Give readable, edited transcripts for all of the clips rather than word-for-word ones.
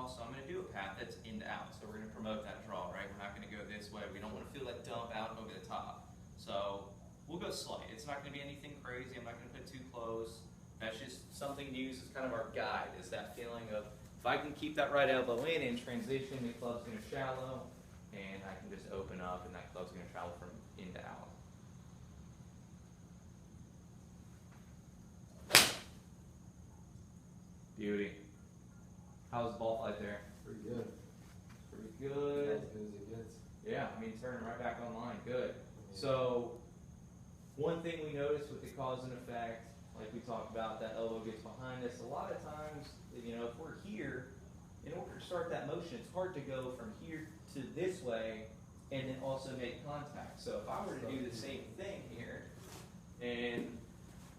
so I'm going to do a path that's in to out. So we're going to promote that draw, right? We're not going to go this way. We don't want to feel that dump out over the top. So we'll go slight. It's not going to be anything crazy. I'm not going to put too close. That's just something to use as kind of our guide, is that feeling of if I can keep that right elbow in and transition, the club's going to shallow, and I can just open up, and that club's going to travel from in to out. Beauty. How's the ball flight there? Pretty good. Pretty good. As good as it gets. Yeah, I mean, turning right back online. Good. So, one thing we noticed with the cause and effect, like we talked about, that elbow gets behind us. A lot of times, you know, if we're here, in order to start that motion, it's hard to go from here to this way and then also make contact. So, if I were to do the same thing here, and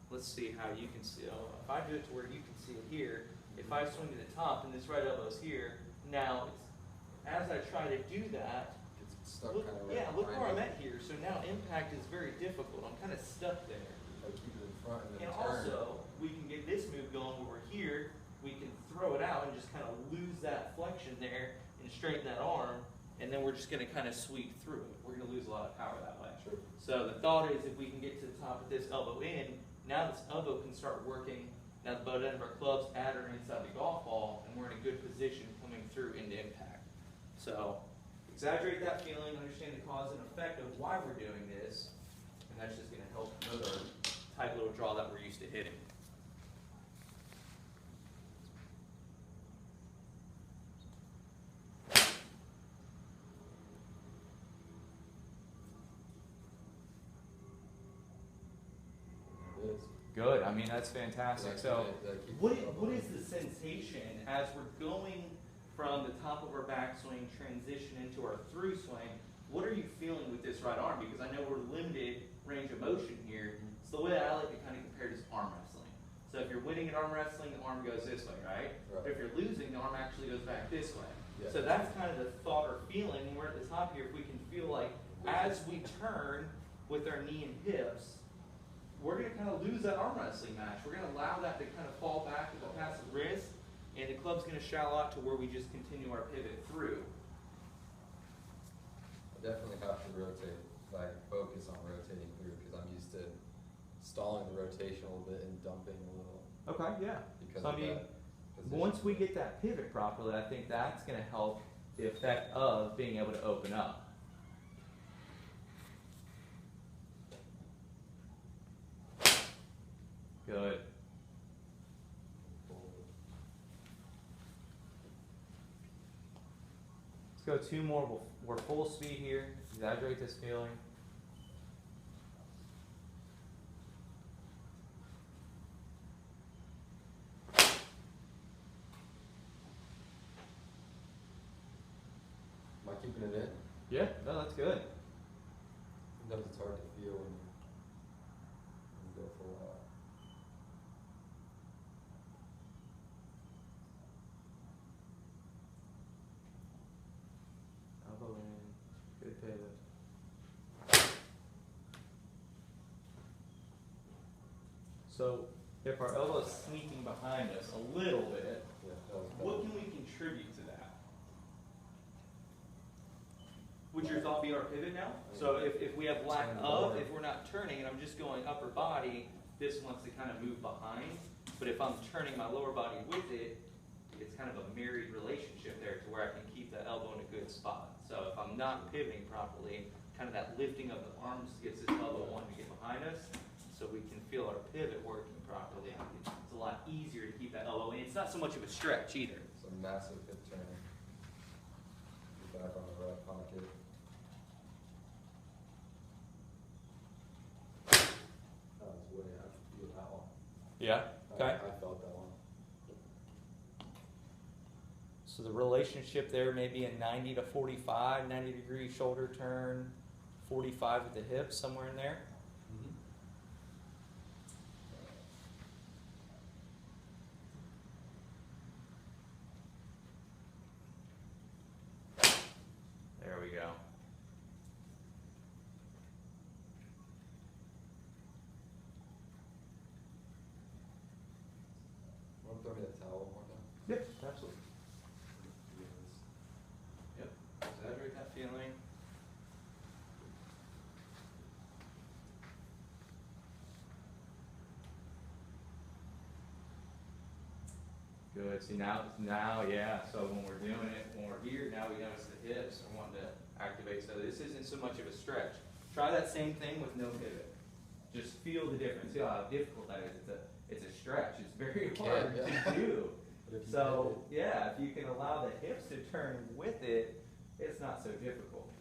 let's see how you can see. If I do it to where you can see it here, if I swing to the top and this right elbow's here, now it's, as I try to do that, It's stuck look, kind of yeah, look where I'm at here. So now impact is very difficult. I'm kind of stuck there. I keep it in front and then And turn. also, we can get this move going where we're here, we can throw it out and just kind of lose that flexion there and straighten that arm, and then we're just going to kind of sweep through it. We're going to lose a lot of power that way. Sure. So the thought is if we can get to the top of this elbow in, now this elbow can start working. Now the butt end of our club's at or inside the golf ball, and we're in a good position coming through into impact. So exaggerate that feeling, understand the cause and effect of why we're doing this, and that's just going to help promote our tight little draw that we're used to hitting. It is. Good. I mean, that's fantastic. Like, So keep what it up. is the sensation as we're going from the top of our backswing, transition into our through swing? What are you feeling with this right arm? Because I know we're limited range of motion here. So the way I like to kind of compare it is arm wrestling. So if you're winning at arm wrestling, the arm goes this way, right? Right. If you're losing, the arm actually goes back this way. Yeah. So that's kind of the thought or feeling when we're at the top here. If we can feel like as we turn with our knee and hips, we're going to kind of lose that arm wrestling match. We're going to allow that to kind of fall back with a passive wrist, and the club's going to shallow out to where we just continue our pivot through. I definitely have to rotate, like focus on rotating through, because I'm used to stalling the rotation a little bit and dumping a little. Okay, yeah. Because So, I of mean, that position. once we get that pivot properly, I think that's going to help the effect of being able to open up. Good. Let's go two more. We're full speed here. Exaggerate this feeling. Am I keeping it in? Yeah, no, that's good. Sometimes it's hard to feel when you go for a while. Elbow in. Good pivot. So if our elbow is sneaking behind us a little bit, Yeah, that was better. what can we contribute to that? Would your thought be our pivot now? So if we have lack of, if we're not turning and I'm just going upper body, this wants to kind of move behind. But if I'm turning my lower body with it, it's kind of a married relationship there to where I can keep the elbow in a good spot. So if I'm not pivoting properly, kind of that lifting of the arms gets this elbow wanting to get behind us, so we can feel our pivot working properly. It's a lot easier to keep that elbow in. It's not so much of a stretch either. It's a massive hip turn. Get back on the right pocket. That was way out. I feel that one. Yeah. Okay. I felt that one. So the relationship there may be a 90 to 45, 90 degree shoulder turn, 45 at the hips, somewhere in there. There we go. Want to throw me that towel one more time? Yep, absolutely. Good. See now, yeah. So when we're doing it, when we're here, now we notice the hips are wanting to activate. So this isn't so much of a stretch. Try that same thing with no pivot. Just feel the difference. Feel how difficult that is. It's a stretch. It's very hard to do. But if you So yeah, if you can allow the hips to turn with it, it's not so difficult.